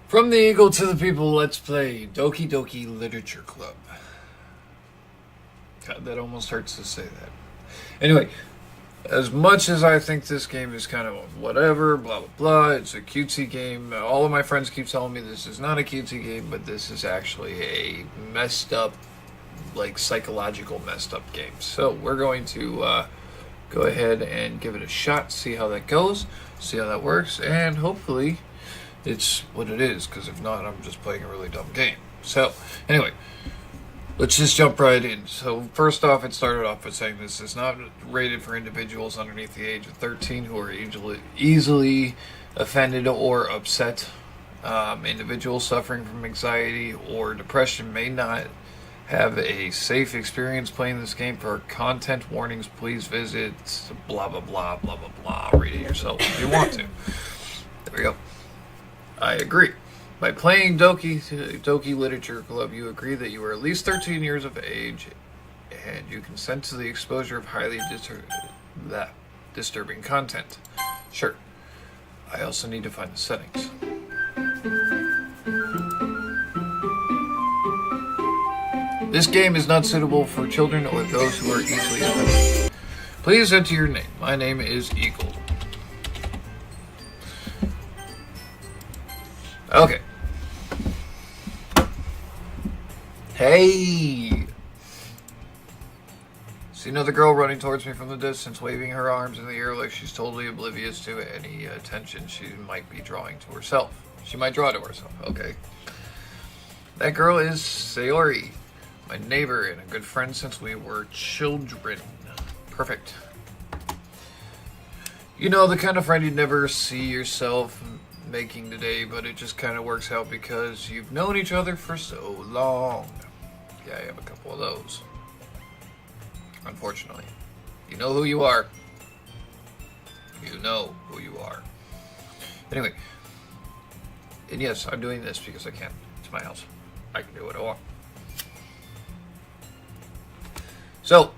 From the Eagle to the People, let's play Doki Doki Literature Club. God, that almost hurts to say that. Anyway, as much as I think this game is kind of whatever, blah, blah, blah, it's a cutesy game. All of my friends keep telling me this is not a cutesy game, but this is actually a messed up, like psychological messed up game. So we're going to go ahead and give it a shot, see how that goes, see how that works, and hopefully it's what it is, because if not, I'm just playing a really dumb game. So, anyway, let's just jump right in. So, first off, it started off by saying this is not rated for individuals underneath the age of 13 who are easily offended or upset. Individuals suffering from anxiety or depression may not have a safe experience playing this game. For content warnings, please visit blah, blah, blah, blah, blah, blah. Read it yourself if you want to. There we go. I agree. By playing Doki Literature Club, you agree that you are at least 13 years of age and you consent to the exposure of highly disturbing content. Sure. I also need to find the settings. This game is not suitable for children or those who are easily offended. Please enter your name. My name is Eagle. Okay. Hey! See another girl running towards me from the distance, waving her arms in the air like she's totally oblivious to any attention she might be drawing to herself. She might draw to herself, okay. That girl is Sayori, my neighbor and a good friend since we were children. Perfect. You know, the kind of friend you'd never see yourself making today, but it just kind of works out because you've known each other for so long. Yeah, I have a couple of those. Unfortunately. You know who you are. You know who you are. Anyway. And yes, I'm doing this because I can. It's my house. I can do what I want. So,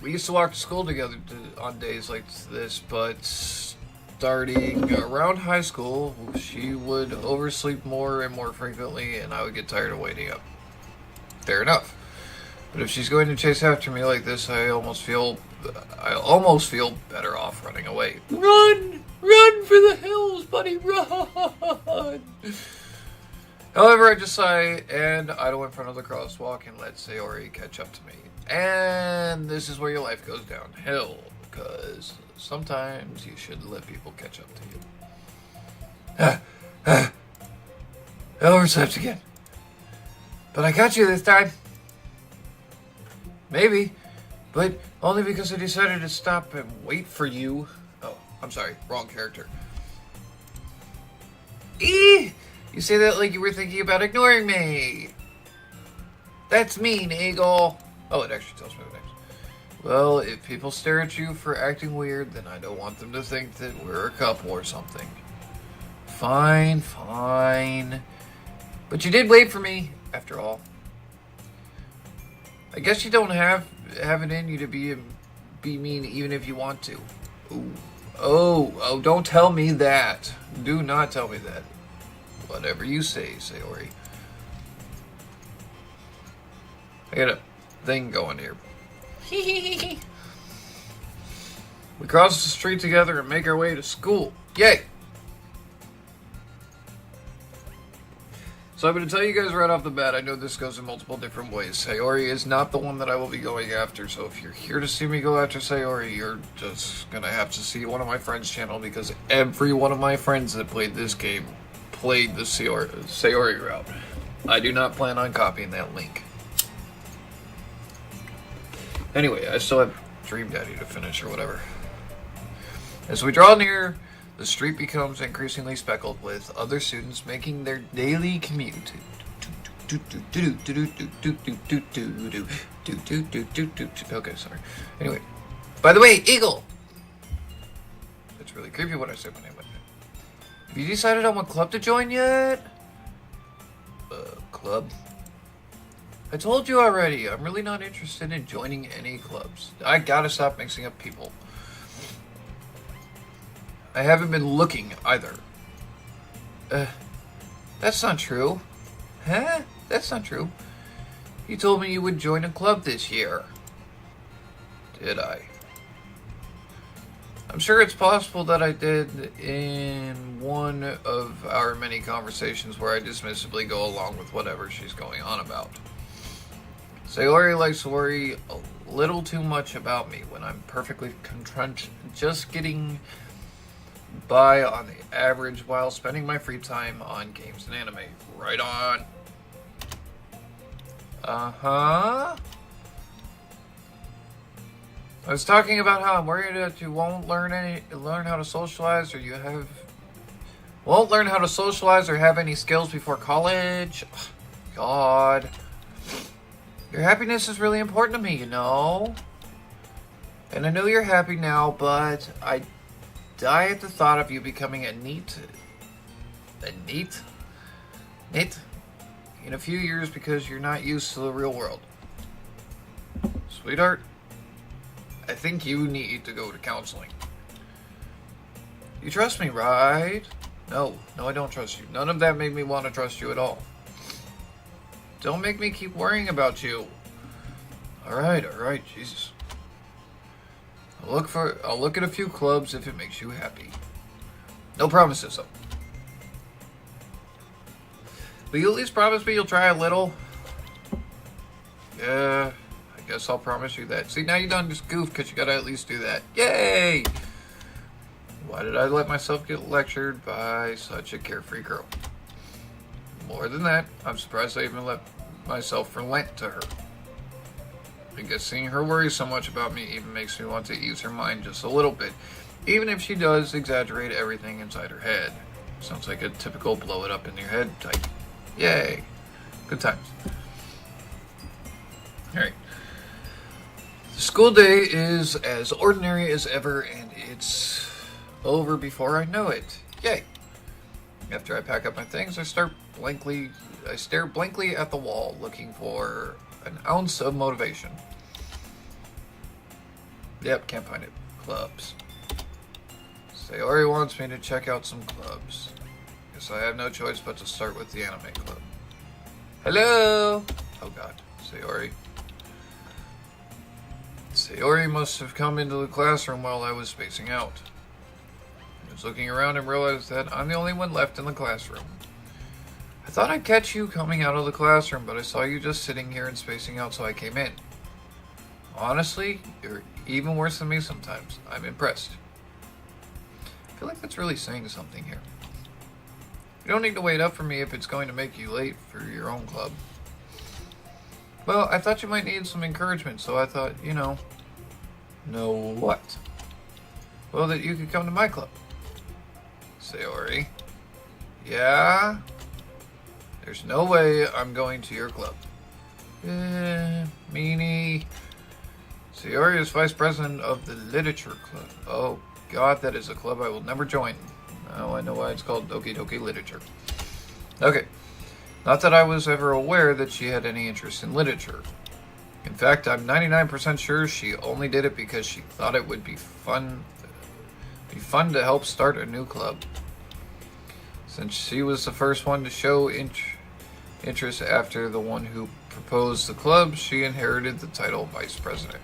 we used to walk to school together on days like this, but starting around high school, she would oversleep more and more frequently, and I would get tired of waiting up. Fair enough. But if she's going to chase after me like this, I almost feel better off running away. Run! Run for the hills, buddy, run! However, I just sigh and idle in front of the crosswalk and let Sayori catch up to me. And this is where your life goes downhill, because sometimes you should let people catch up to you. I overslept again. But I got you this time. Maybe, but only because I decided to stop and wait for you. Oh, I'm sorry, wrong character. You say that like you were thinking about ignoring me. That's mean, Eagle. Oh, it actually tells me the names. Well, if people stare at you for acting weird, then I don't want them to think that we're a couple or something. Fine, fine. But you did wait for me, after all. I guess you don't have it in you to be mean even if you want to. Ooh. Oh, don't tell me that. Do not tell me that. Whatever you say, Sayori. I got a thing going here. We cross the street together and make our way to school. Yay! So I'm going to tell you guys right off the bat, I know this goes in multiple different ways. Sayori is not the one that I will be going after, so if you're here to see me go after Sayori, you're just going to have to see one of my friends' channel, because every one of my friends that played this game played the Sayori route. I do not plan on copying that link. Anyway, I still have Dream Daddy to finish or whatever. As we draw near, the street becomes increasingly speckled with other students making their daily commute. Okay, sorry. Anyway, by the way, Eagle! It's really creepy when I say my name like that. Have you decided on what club to join yet? Club? I told you already, I'm really not interested in joining any clubs. I gotta stop mixing up people. I haven't been looking either. That's not true. Huh? That's not true. You told me you would join a club this year. Did I? I'm sure it's possible that I did in one of our many conversations where I dismissively go along with whatever she's going on about. Sayori likes to worry a little too much about me when I'm perfectly content just getting by on the average while spending my free time on games and anime. Right on. Uh-huh. I was talking about how I'm worried that you won't learn how to socialize, or won't learn how to socialize or have any skills before college. God. Your happiness is really important to me, you know? And I know you're happy now, but I die at the thought of you becoming a NEET in a few years because you're not used to the real world. Sweetheart, I think you need to go to counseling. You trust me, right? No, I don't trust you. None of that made me want to trust you at all. Don't make me keep worrying about you. All right, Jesus. I'll look at a few clubs if it makes you happy. No promises, though. Will you at least promise me you'll try a little? Yeah, I guess I'll promise you that. See, now you done just goofed because you gotta at least do that. Yay! Why did I let myself get lectured by such a carefree girl? More than that, I'm surprised I even let myself relent to her. I guess seeing her worry so much about me even makes me want to ease her mind just a little bit, even if she does exaggerate everything inside her head. Sounds like a typical blow it up in your head type. Yay. Good times. Alright. The school day is as ordinary as ever, and it's over before I know it. Yay. After I pack up my things, I stare blankly at the wall, looking for an ounce of motivation. Yep, can't find it. Clubs. Sayori wants me to check out some clubs. Guess I have no choice but to start with the anime club. Hello! Oh god, Sayori. Sayori must have come into the classroom while I was spacing out. I was looking around and realized that I'm the only one left in the classroom. I thought I'd catch you coming out of the classroom, but I saw you just sitting here and spacing out, so I came in. Honestly, you're even worse than me sometimes. I'm impressed. I feel like that's really saying something here. You don't need to wait up for me if it's going to make you late for your own club. Well, I thought you might need some encouragement, so I thought, know what? Well, that you could come to my club. Sayori. Yeah? There's no way I'm going to your club. Meanie. Sayori is vice president of the literature club. Oh, God, that is a club I will never join. Now I know why it's called Doki Doki Literature. Okay. Not that I was ever aware that she had any interest in literature. In fact, I'm 99% sure she only did it because she thought it would be fun to help start a new club. Since she was the first one to show interest after the one who proposed the club, she inherited the title vice president.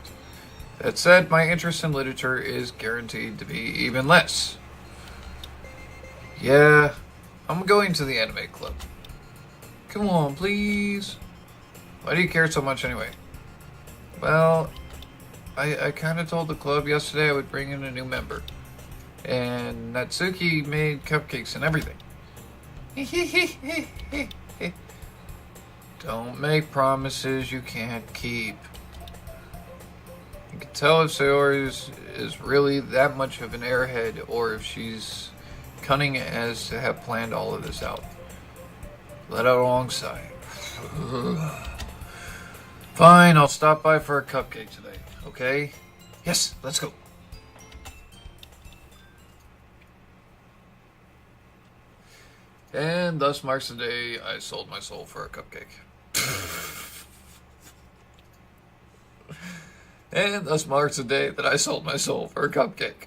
That said, my interest in literature is guaranteed to be even less. Yeah, I'm going to the anime club. Come on, please. Why do you care so much anyway? Well, I kind of told the club yesterday I would bring in a new member. And Natsuki made cupcakes and everything. Don't make promises you can't keep. You can tell if Sayori is really that much of an airhead or if she's cunning as to have planned all of this out. Let out a long sigh. Fine, I'll stop by for a cupcake today, okay? Yes, let's go. And thus marks the day I sold my soul for a cupcake. And thus marks the day that I sold my soul for a cupcake.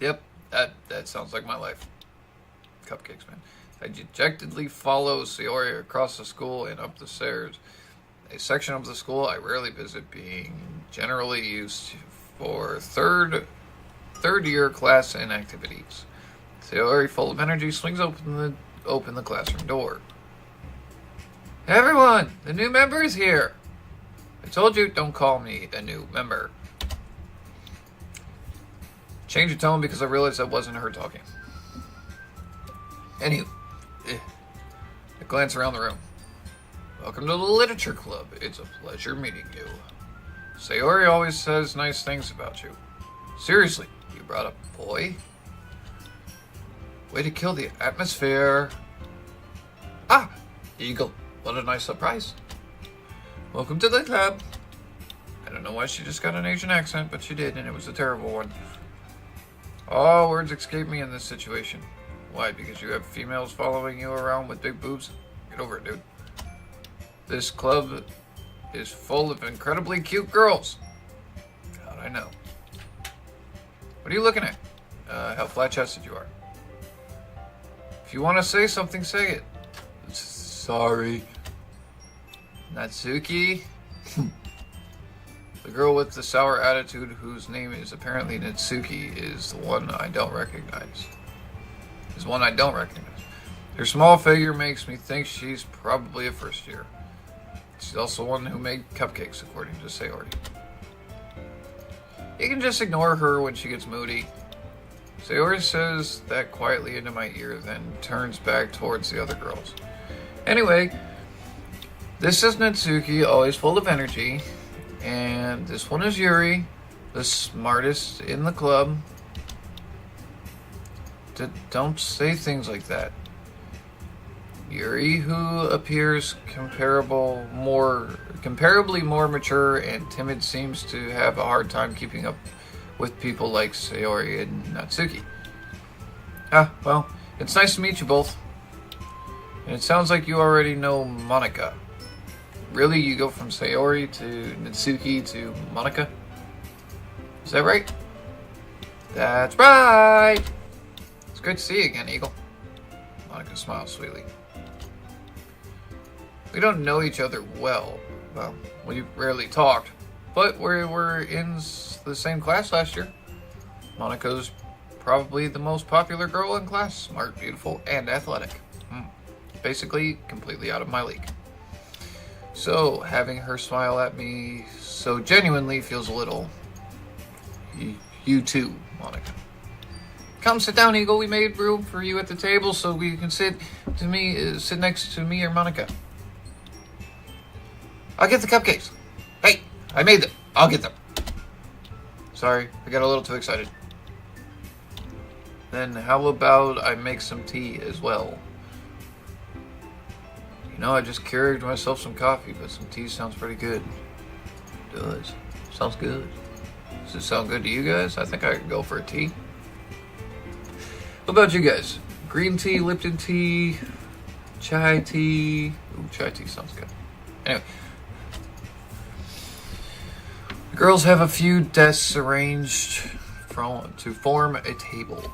Yep, that sounds like my life. Cupcakes, man. I dejectedly follow Sayori across the school and up the stairs. A section of the school I rarely visit, being generally used for third year class and activities. Sayori, full of energy, swings open the classroom door. Everyone, the new member is here. I told you, don't call me a new member. Change of tone because I realized that wasn't her talking. Anywho, I glance around the room. Welcome to the Literature Club. It's a pleasure meeting you. Sayori always says nice things about you. Seriously, you brought a boy? Way to kill the atmosphere. Ah, Eagle. What a nice surprise. Welcome to the club. I don't know why she just got an Asian accent, but she did, and it was a terrible one. All words escape me in this situation. Why? Because you have females following you around with big boobs? Get over it, dude. This club is full of incredibly cute girls. God, I know. What are you looking at? How flat-chested you are. If you want to say something, say it. Sorry. Natsuki? The girl with the sour attitude, whose name is apparently Natsuki, is the one I don't recognize. Her small figure makes me think she's probably a first year. She's also one who made cupcakes, according to Sayori. You can just ignore her when she gets moody. Sayori says that quietly into my ear, then turns back towards the other girls. Anyway, this is Natsuki, always full of energy. And this one is Yuri, the smartest in the club. Don't say things like that. Yuri, who appears comparably more mature and timid, seems to have a hard time keeping up with people like Sayori and Natsuki. Well, it's nice to meet you both. And it sounds like you already know Monika. Really, you go from Sayori to Natsuki to Monika? Is that right? That's right! It's great to see you again, Eagle. Monika smiles sweetly. We don't know each other well. Well, we rarely talked, but we were in the same class last year. Monika's probably the most popular girl in class. Smart, beautiful, and athletic. Basically, completely out of my league. So, having her smile at me so genuinely feels a little... You too, Monika. Come sit down, Eagle. We made room for you at the table so you can sit next to me or Monika. I'll get the cupcakes. Hey, I made them. I'll get them. Sorry, I got a little too excited. Then how about I make some tea as well? You know, I just carried myself some coffee, but some tea sounds pretty good. It does. Sounds good. Does it sound good to you guys? I think I could go for a tea. What about you guys? Green tea, Lipton tea, chai tea. Ooh, chai tea sounds good. Anyway. The girls have a few desks arranged to form a table.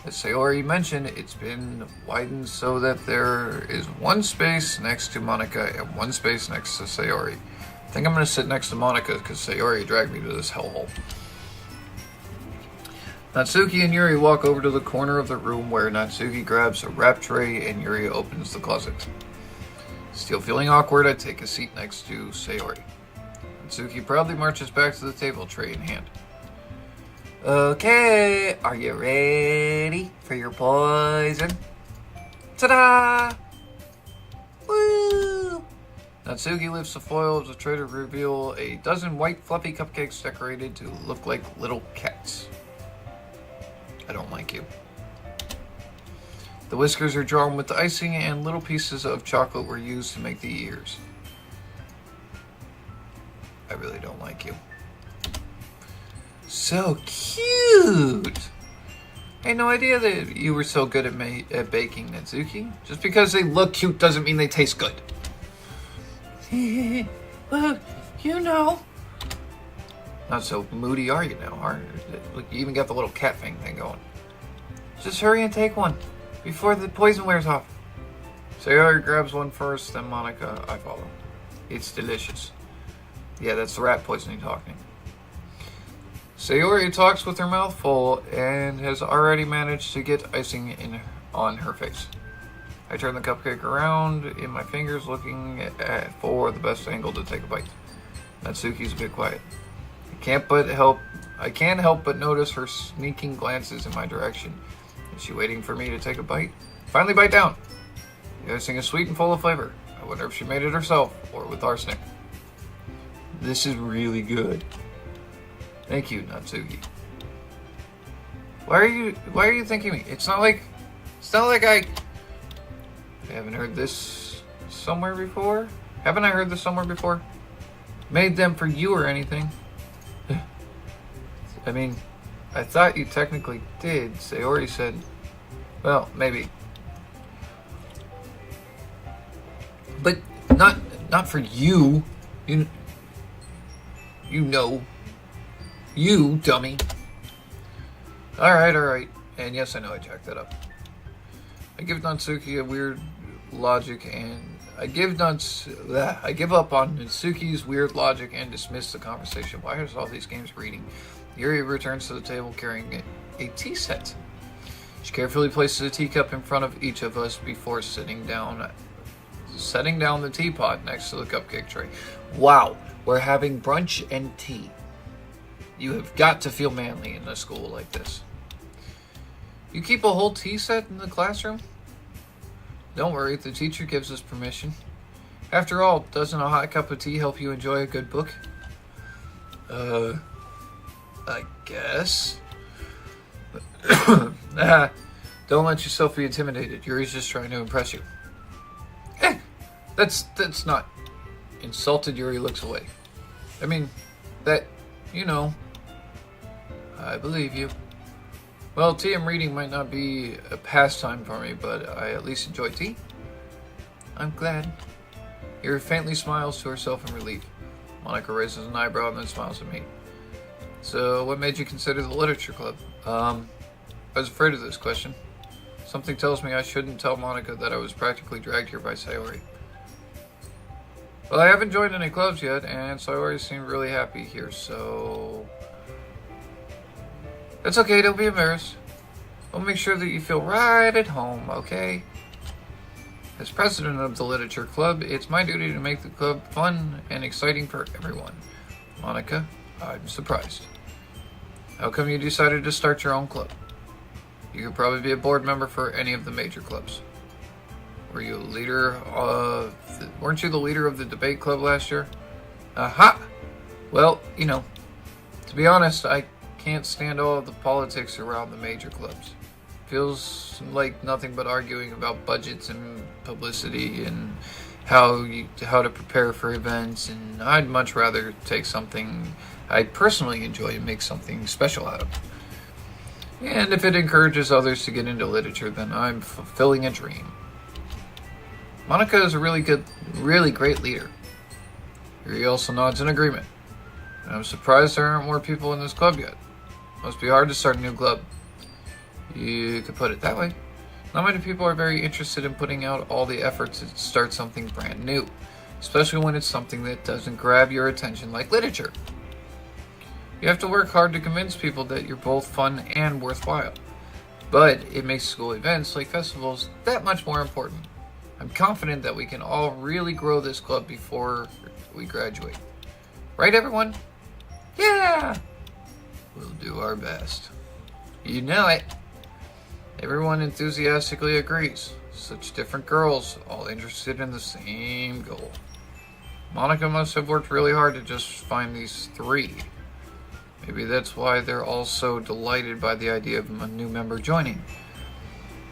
As Sayori mentioned, it's been widened so that there is one space next to Monika and one space next to Sayori. I think I'm going to sit next to Monika because Sayori dragged me to this hellhole. Natsuki and Yuri walk over to the corner of the room where Natsuki grabs a wrap tray and Yuri opens the closet. Still feeling awkward, I take a seat next to Sayori. Natsuki proudly marches back to the table, tray in hand. Okay, are you ready for your poison? Ta-da! Woo! Natsuki lifts the foil of the tray to reveal a dozen white fluffy cupcakes decorated to look like little cats. I don't like you. The whiskers are drawn with the icing and little pieces of chocolate were used to make the ears. I really don't like you. So cute! I had no idea that you were so good at baking, Natsuki. Just because they look cute doesn't mean they taste good. Well, you know. Not so moody are you now, are you? Look, you even got the little cat thing going. Just hurry and take one. before the poison wears off. Sayori grabs one first, then Monica, I follow. It's delicious. Yeah, that's the rat poisoning talking. Sayori talks with her mouth full and has already managed to get icing on her face. I turn the cupcake around in my fingers, looking for the best angle to take a bite. Natsuki's a bit quiet. I can't help but notice her sneaking glances in my direction. Is she waiting for me to take a bite? Finally bite down. The icing is sweet and full of flavor. I wonder if she made it herself or with arsenic. This is really good. Thank you, Natsuki. Why are you thanking me? It's not like I haven't heard this somewhere before. Haven't I heard this somewhere before? Made them for you or anything. I mean, I thought you technically did. Sayori said, well, maybe. But not for you. You know. You, dummy. Alright. And yes, I know I jacked that up. I give Natsuki a weird logic and I give up on Natsuki's weird logic and dismiss the conversation. Why is all these games reading? Yuri returns to the table carrying a tea set. She carefully places a teacup in front of each of us before setting down the teapot next to the cupcake tray. Wow, we're having brunch and tea. You have got to feel manly in a school like this. You keep a whole tea set in the classroom? Don't worry, the teacher gives us permission. After all, doesn't a hot cup of tea help you enjoy a good book? I guess. Don't let yourself be intimidated. Yuri's just trying to impress you. That's not. Insulted Yuri looks away. I mean, I believe you. Well, tea and reading might not be a pastime for me, but I at least enjoy tea. I'm glad. Yuri faintly smiles to herself in relief. Monica raises an eyebrow and then smiles at me. So, what made you consider the literature club? I was afraid of this question. Something tells me I shouldn't tell Monica that I was practically dragged here by Sayori. Well, I haven't joined any clubs yet, and Sayori seemed really happy here, so... That's okay, don't be embarrassed. We'll make sure that you feel right at home, okay? As president of the literature club, it's my duty to make the club fun and exciting for everyone. Monica, I'm surprised. How come you decided to start your own club? You could probably be a board member for any of the major clubs. Were you a leader weren't you the leader of the debate club last year? Aha! Well, to be honest, I can't stand all of the politics around the major clubs. Feels like nothing but arguing about budgets and publicity and how to prepare for events, and I'd much rather take something I personally enjoy and make something special out of. And if it encourages others to get into literature, then I'm fulfilling a dream. Monica is a really great leader. Yuri also nods in agreement. And I'm surprised there aren't more people in this club yet. Must be hard to start a new club. You could put it that way. Not many people are very interested in putting out all the effort to start something brand new, especially when it's something that doesn't grab your attention like literature. You have to work hard to convince people that you're both fun and worthwhile. But it makes school events like festivals that much more important. I'm confident that we can all really grow this club before we graduate. Right, everyone? Yeah! We'll do our best. You know it. Everyone enthusiastically agrees. Such different girls, all interested in the same goal. Monica must have worked really hard to just find these three. Maybe that's why they're all so delighted by the idea of a new member joining.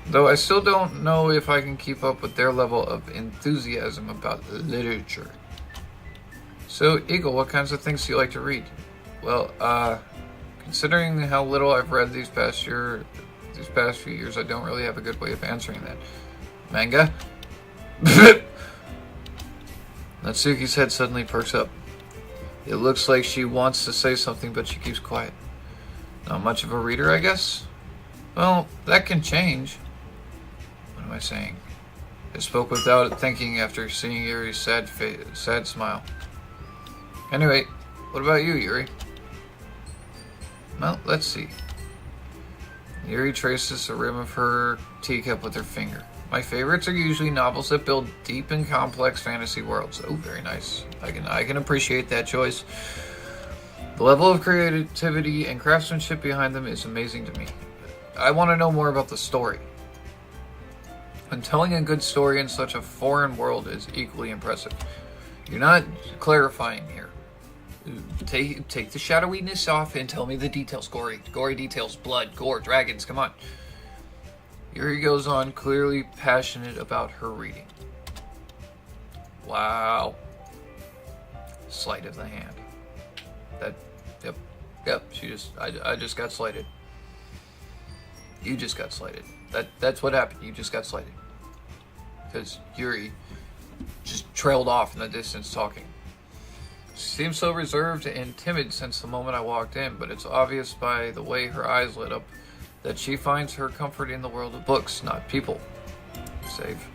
Though I still don't know if I can keep up with their level of enthusiasm about literature. So, Eagle, what kinds of things do you like to read? Well, considering how little I've read these past few years, I don't really have a good way of answering that. Manga? Natsuki's head suddenly perks up. It looks like she wants to say something, but she keeps quiet. Not much of a reader, I guess? Well, that can change. I saying? I spoke without thinking after seeing Yuri's sad smile. Anyway, what about you, Yuri? Well, let's see. Yuri traces the rim of her teacup with her finger. My favorites are usually novels that build deep and complex fantasy worlds. Oh, very nice. I can appreciate that choice. The level of creativity and craftsmanship behind them is amazing to me. I want to know more about the story. And telling a good story in such a foreign world is equally impressive. You're not clarifying here. Take the shadowiness off and tell me the details. Gory details, blood, gore, dragons, come on. Yuri goes on, clearly passionate about her reading. Wow. Sleight of the hand. Yep, I just got slighted. You just got slighted. That's what happened. You just got slighted. Because Yuri just trailed off in the distance talking. She seems so reserved and timid since the moment I walked in, but it's obvious by the way her eyes lit up that she finds her comfort in the world of books, not people. Save.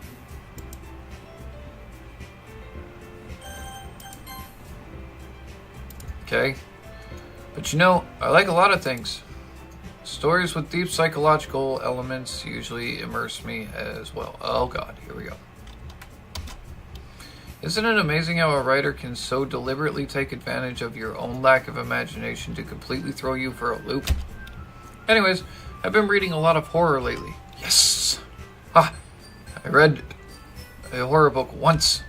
Okay. But you know, I like a lot of things. Stories with deep psychological elements usually immerse me as well. Oh god, here we go. Isn't it amazing how a writer can so deliberately take advantage of your own lack of imagination to completely throw you for a loop? Anyways, I've been reading a lot of horror lately. Yes! I read a horror book once.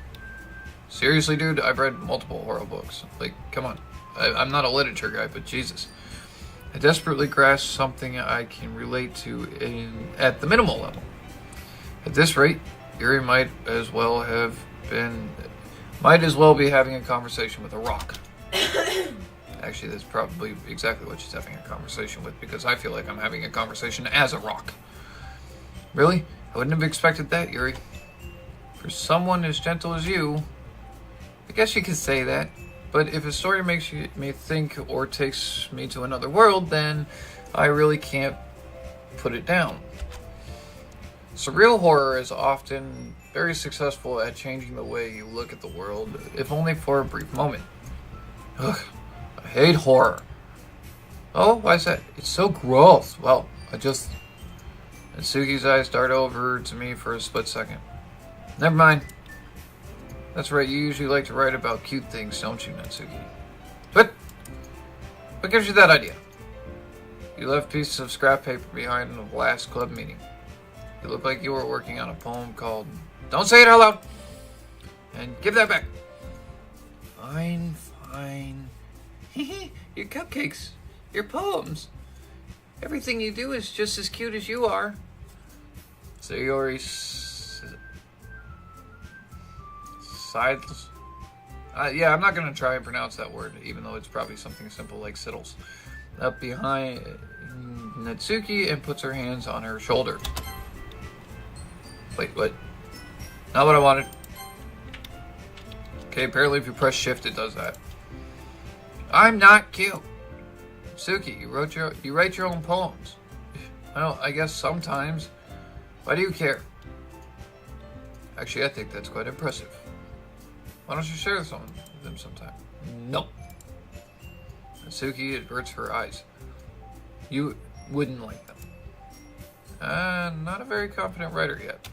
Seriously, dude, I've read multiple horror books. Like, come on. I'm not a literature guy, but Jesus. I desperately grasp something I can relate to at the minimal level. At this rate, Yuri might as well be having a conversation with a rock. Actually, that's probably exactly what she's having a conversation with, because I feel like I'm having a conversation as a rock. Really? I wouldn't have expected that, Yuri. For someone as gentle as you, I guess you could say that. But if a story makes me think or takes me to another world, then I really can't put it down. Surreal horror is often very successful at changing the way you look at the world, if only for a brief moment. Ugh, I hate horror. Oh, why is that? It's so gross. Well, Natsuki's eyes dart over to me for a split second. Never mind. That's right, you usually like to write about cute things, don't you, Natsuki? What gives you that idea? You left pieces of scrap paper behind in the last club meeting. You look like you were working on a poem called... Don't say it out loud! And give that back! Fine. Your cupcakes. Your poems. Everything you do is just as cute as you are. Sayori sides. Yeah, I'm not going to try and pronounce that word, even though it's probably something simple like siddles. Up behind Natsuki and puts her hands on her shoulder. Wait, what? Not what I wanted. Okay, apparently if you press shift, it does that. I'm not cute. Natsuki, you write your own poems. Well, I guess sometimes. Why do you care? Actually, I think that's quite impressive. Why don't you share some of them sometime? No. Natsuki averts her eyes. You wouldn't like them. Not a very confident writer yet.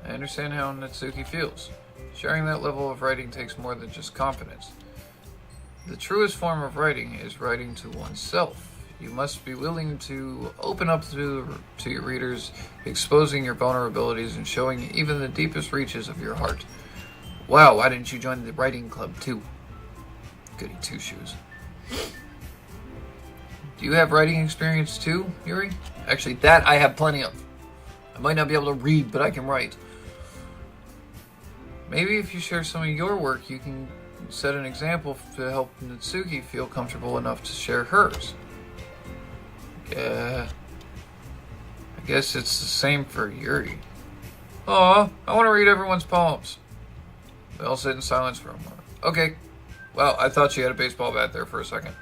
I understand how Natsuki feels. Sharing that level of writing takes more than just confidence. The truest form of writing is writing to oneself. You must be willing to open up to your readers, exposing your vulnerabilities and showing even the deepest reaches of your heart. Wow, why didn't you join the writing club too? Goody two-shoes. Do you have writing experience too, Yuri? Actually, that I have plenty of. I might not be able to read, but I can write. Maybe if you share some of your work, you can set an example to help Natsuki feel comfortable enough to share hers. Yeah, I guess it's the same for Yuri. Aw, I want to read everyone's poems. We all sit in silence for a moment. Okay. Well, I thought she had a baseball bat there for a second.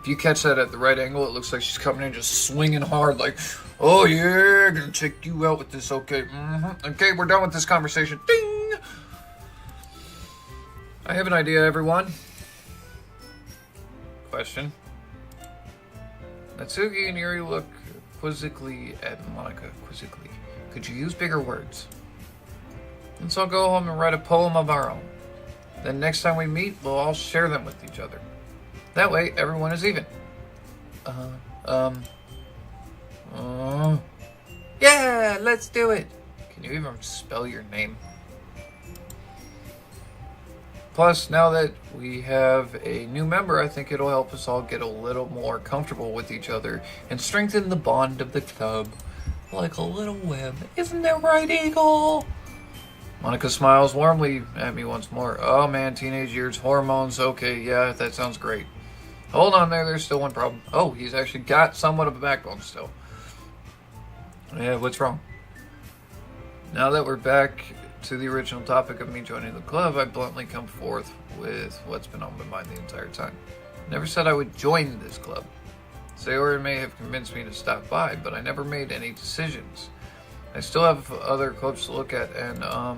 If you catch that at the right angle, it looks like she's coming in just swinging hard, like, oh yeah, gonna take you out with this, okay? Okay, we're done with this conversation. Ding! I have an idea, everyone. Question. Natsuki and Yuri look quizzically at Monica. Quizzically. Could you use bigger words? Let's all go home and write a poem of our own. Then next time we meet, we'll all share them with each other. That way, everyone is even. Yeah, let's do it. Can you even spell your name? Plus, now that we have a new member, I think it'll help us all get a little more comfortable with each other and strengthen the bond of the club. Like a little web. Isn't that right, Eagle? Monica smiles warmly at me once more. Oh man, teenage years, hormones. Okay, yeah, that sounds great. Hold on there's still one problem. Oh, he's actually got somewhat of a backbone still. Yeah, what's wrong? Now that we're back to the original topic of me joining the club, I bluntly come forth with what's been on my mind the entire time. Never said I would join this club. Sayori may have convinced me to stop by, but I never made any decisions. I still have other clubs to look at, and, I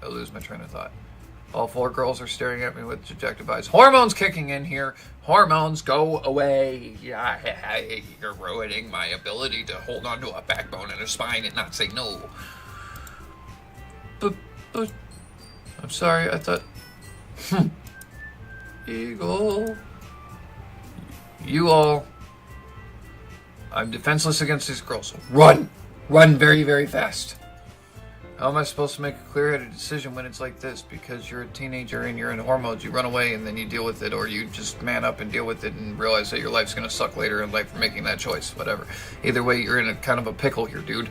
lose my train of thought. All four girls are staring at me with dejected eyes. Hormones kicking in here. Hormones, go away. Yeah, you're ruining my ability to hold on to a backbone and a spine and not say no. But, I'm sorry, I thought... Eagle... You all... I'm defenseless against these girls. Run! Run very, very fast. How am I supposed to make a clear-headed decision when it's like this? Because you're a teenager and you're in hormones, you run away and then you deal with it, or you just man up and deal with it and realize that your life's going to suck later in life for making that choice, whatever. Either way, you're in a kind of a pickle here, dude.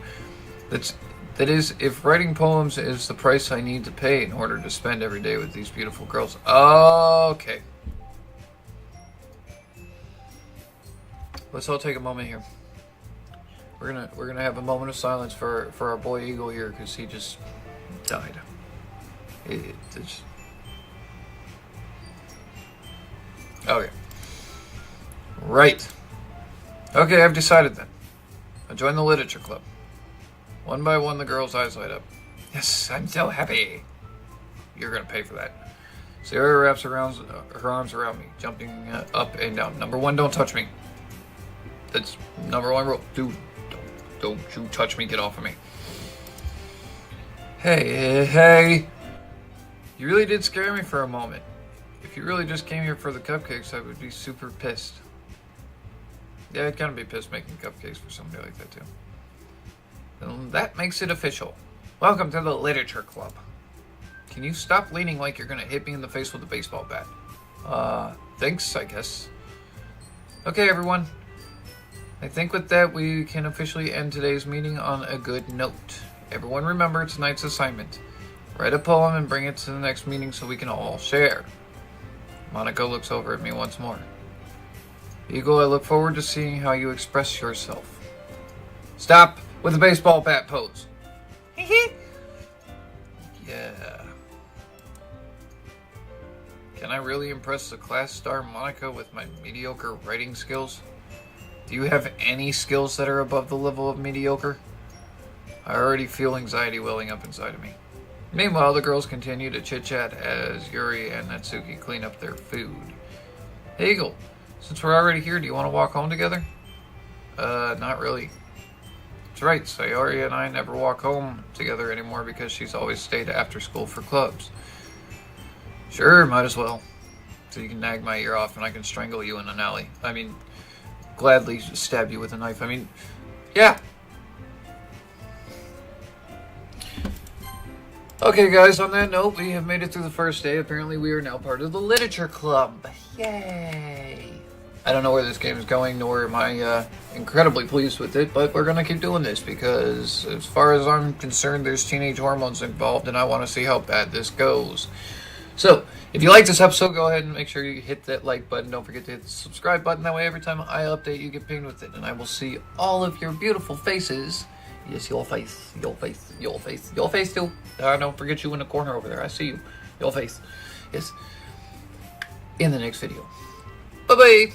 That is, if writing poems is the price I need to pay in order to spend every day with these beautiful girls. Okay. Let's all take a moment here. We're gonna have a moment of silence for our boy Eagle here, because he just died. Okay. Right. Okay, I've decided then. I joined the literature club. One by one, the girls' eyes light up. Yes, I'm so happy. You're gonna pay for that. Sarah wraps her arms around me, jumping up and down. Number one, don't touch me. That's number one rule. Dude, don't you touch me. Get off of me. Hey. You really did scare me for a moment. If you really just came here for the cupcakes, I would be super pissed. Yeah, I'd kind of be pissed making cupcakes for somebody like that, too. And that makes it official. Welcome to the literature club. Can you stop leaning like you're going to hit me in the face with a baseball bat? Thanks, I guess. Okay, everyone. I think with that, we can officially end today's meeting on a good note. Everyone remember tonight's assignment. Write a poem and bring it to the next meeting so we can all share. Monica looks over at me once more. Eagle, I look forward to seeing how you express yourself. Stop with the baseball bat pose. Yeah. Can I really impress the class star Monica with my mediocre writing skills? Do you have any skills that are above the level of mediocre? I already feel anxiety welling up inside of me. Meanwhile, the girls continue to chit-chat as Yuri and Natsuki clean up their food. Hey, Eagle, since we're already here, do you want to walk home together? Not really. That's right, Sayori and I never walk home together anymore because she's always stayed after school for clubs. Sure, might as well. So you can nag my ear off and I can strangle you in an alley. I mean, gladly stab you with a knife. I mean, yeah. Okay, guys, on that note, we have made it through the first day. Apparently, we are now part of the literature club. Yay! I don't know where this game is going, nor am I incredibly pleased with it, but we're going to keep doing this because, as far as I'm concerned, there's teenage hormones involved, and I want to see how bad this goes. So, if you like this episode, go ahead and make sure you hit that like button. Don't forget to hit the subscribe button. That way, every time I update, you get pinged with it, and I will see all of your beautiful faces. Yes, your face, your face, your face, your face too. Don't forget you in the corner over there. I see you. Your face. Yes. In the next video. Bye-bye.